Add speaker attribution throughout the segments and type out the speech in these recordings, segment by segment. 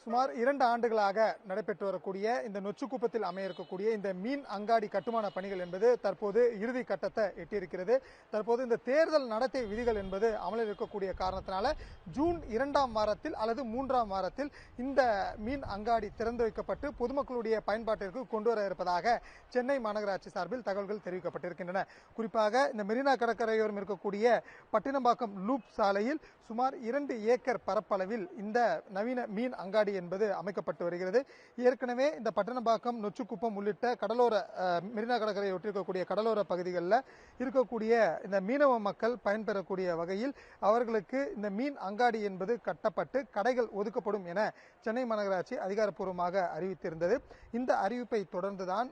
Speaker 1: சுமார் 2 ஆண்டுகளாக நடைபெற்று வரக்கூடிய இந்த நொச்சிக்குப்பத்தில் அமைய இருக்கக்கூடிய இந்த மீன் அங்காடி கட்டுமான பணிகள் என்பது தற்போது இறுதி கட்டத்தை எட்டியிருக்கிறது. தற்போது இந்த தேர்தல் நடத்தை விதிகள் என்பது அமலில் இருக்கக்கூடிய காரணத்தினால ஜூன் 2ஆம் வாரத்தில் அல்லது 3ஆம் வாரத்தில் இந்த மீன் அங்காடி திறந்து வைக்கப்பட்டு பொதுமக்களுடைய பயன்பாட்டிற்கு கொண்டு வர இருப்பதாக சென்னை மாநகராட்சி சார்பில் தகவல்கள் தெரிவிக்கப்பட்டிருக்கின்றன. குறிப்பாக இந்த மெரினா கடற்கரையோரம் இருக்கக்கூடிய பட்டினம்பாக்கம் லூப் சாலையில் சுமார் 2 ஏக்கர் பரப்பளவில் இந்த நவீன மீன் அங்காடி என்பது அமைக்கப்பட்டு வருகிறது. ஏற்கனவே இந்த பட்டினம்பாக்கம், நொச்சிக்குப்பம் உள்ளிட்ட கடலோர மெரினா கடற்கரையை ஒட்டியிருக்கக்கூடிய கடலோர பகுதிகளில் இருக்கக்கூடிய இந்த மீனவ மக்கள் பயன்பெறக்கூடிய வகையில் அவர்களுக்கு இந்த மீன் அங்காடி என்பது கட்டப்பட்டு கடைகள் ஒதுக்கப்படும் என சென்னை மாநகராட்சி அதிகாரப்பூர்வமாக அறிவித்திருந்தது. இந்த அறிவிப்பை தொடர்ந்துதான்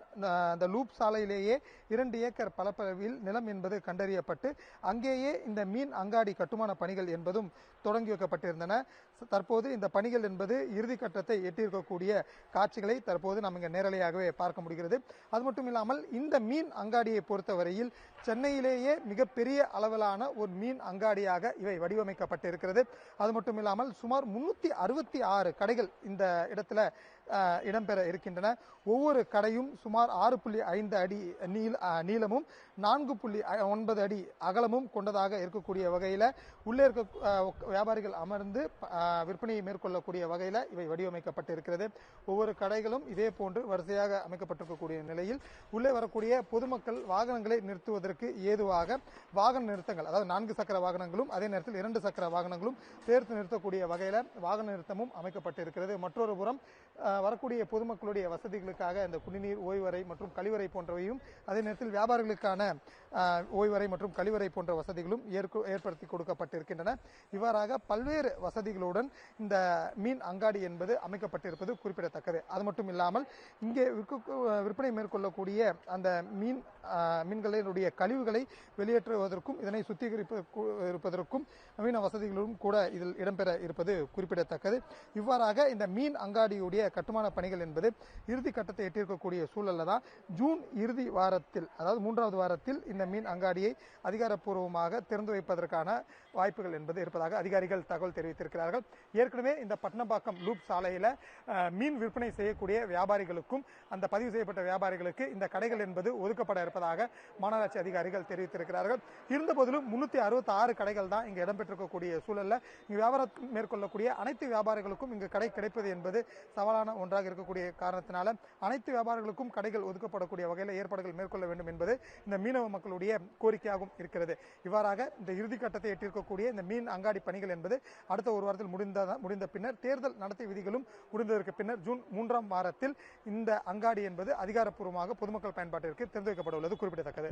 Speaker 1: அந்த லூப் சாலையிலேயே 2 ஏக்கர் பரப்பளவில் நிலம் என்பது கண்டறியப்பட்டு அங்கேயே இந்த மீன் அங்காடி கட்டுமான பணிகள் என்பதும் தொடங்கி வைக்கப்பட்டிருந்தன. தற்போது இந்த பணிகள் என்பது இறுதி கட்டத்தை எட்டியிருக்கக்கூடிய காட்சிகளை தற்போது நாம் இங்கே நேரலையாகவே பார்க்க முடிகிறது. அது மட்டும் இல்லாமல் இந்த மீன் அங்காடியை பொறுத்தவரையில் சென்னையிலேயே மிகப்பெரிய அளவிலான ஒரு மீன் அங்காடியாக இவை வடிவமைக்கப்பட்டிருக்கிறது. அது மட்டும் இல்லாமல் சுமார் 366 கடைகள் இந்த இடத்துல இடம்பெற இருக்கின்றன. ஒவ்வொரு கடையும் சுமார் 6.5 அடி நீளமும் 4.9 அடி அகலமும் கொண்டதாக இருக்கக்கூடிய வகையில் உள்ளே இருக்க வியாபாரிகள் அமர்ந்து விற்பனையை மேற்கொள்ளக்கூடிய வகையில் இவை வடிவமைக்கப்பட்டிருக்கிறது. ஒவ்வொரு கடைகளும் இதே போன்று வரிசையாக அமைக்கப்பட்டிருக்கக்கூடிய நிலையில் உள்ளே வரக்கூடிய பொதுமக்கள் வாகனங்களை நிறுத்துவதற்கு ஏதுவாக வாகன நிறுத்தங்கள், அதாவது 4 சக்கர வாகனங்களும் அதே நேரத்தில் 2 சக்கர வாகனங்களும் சேர்த்து நிறுத்தக்கூடிய வகையில் வாகன நிறுத்தமும் அமைக்கப்பட்டிருக்கிறது. மற்றொரு புறம் வரக்கூடிய பொதுமக்களுடைய வசதிகளுக்காக இந்த குடிநீர், ஓய்வறை மற்றும் கழிவறை போன்றவையும் அதே நேரத்தில் வியாபாரிகளுக்கான ஓய்வறை மற்றும் கழிவறை போன்ற வசதிகளும் ஏற்படுத்தி கொடுக்கப்பட்டிருக்கின்றன. இவ்வாறாக பல்வேறு வசதிகளுடன் இந்த மீன் அங்காடி என்பது அமைக்கப்பட்டிருப்பது குறிப்பிடத்தக்கது. அது மட்டும் இல்லாமல் இங்கே விற்பனை மேற்கொள்ளக்கூடிய அந்த மீன்களினுடைய கழிவுகளை வெளியேற்றுவதற்கும் இதனை சுத்திகரிப்பதற்கும் நவீன வசதிகளும் கூட இதில் இடம்பெற இருப்பது குறிப்பிடத்தக்கது. இவ்வாறாக இந்த மீன் அங்காடியுடைய கட்டுமான பணிகள் என்பது இறுதி கட்டத்தை எட்டியிருக்கக்கூடிய சூழல்ல தான் ஜூன் இறுதி வாரத்தில், அதாவது 3வது வாரத்தில் இந்த மீன் அங்காடியை அதிகாரப்பூர்வமாக திறந்து வைப்பதற்கான வாய்ப்புகள் என்பது இருப்பதாக அதிகாரிகள் தகவல் தெரிவித்திருக்கிறார்கள். ஏற்கனவே இந்த பட்டினம்பாக்கம் லூப் சாலையில் மீன் விற்பனை செய்யக்கூடிய வியாபாரிகளுக்கும் அந்த பதிவு செய்யப்பட்ட வியாபாரிகளுக்கு இந்த கடைகள் என்பது ஒதுக்கப்பட இருப்பதாக மாநகராட்சி அதிகாரிகள் தெரிவித்திருக்கிறார்கள். இருந்தபோதிலும் 366 கடைகள் தான் இங்கு இடம்பெற்றிருக்கக்கூடிய சூழல்ல இங்கு வியாபாரம் மேற்கொள்ளக்கூடிய அனைத்து வியாபாரிகளுக்கும் இங்கு கடை கிடைப்பது என்பது சவாலான ஒன்றாக இருக்கக்கூடிய காரணத்தினால அனைத்து வியாபாரிகளுக்கும் கடைகள் ஒதுக்கப்படக்கூடிய வகையில் ஏற்பாடுகள் மேற்கொள்ள வேண்டும் என்பது இந்த மீனவ மக்களுடைய கோரிக்கையாகவும் இருக்கிறது. இவ்வாறாக இந்த இறுதி கட்டத்தை எட்டியிருக்கக்கூடிய இந்த மீன் அங்காடி பணிகள் என்பது அடுத்த ஒரு வாரத்தில் முடிந்த பின்னர் தேர்தல் நடத்தை விதிகளும் முடிந்ததற்கு பின்னர் ஜூன் 3ஆம் வாரத்தில் இந்த அங்காடி என்பது அதிகாரப்பூர்வமாக பொதுமக்கள் பயன்பாட்டிற்கு திறந்து வைக்கப்பட உள்ளது குறிப்பிடத்தக்கது.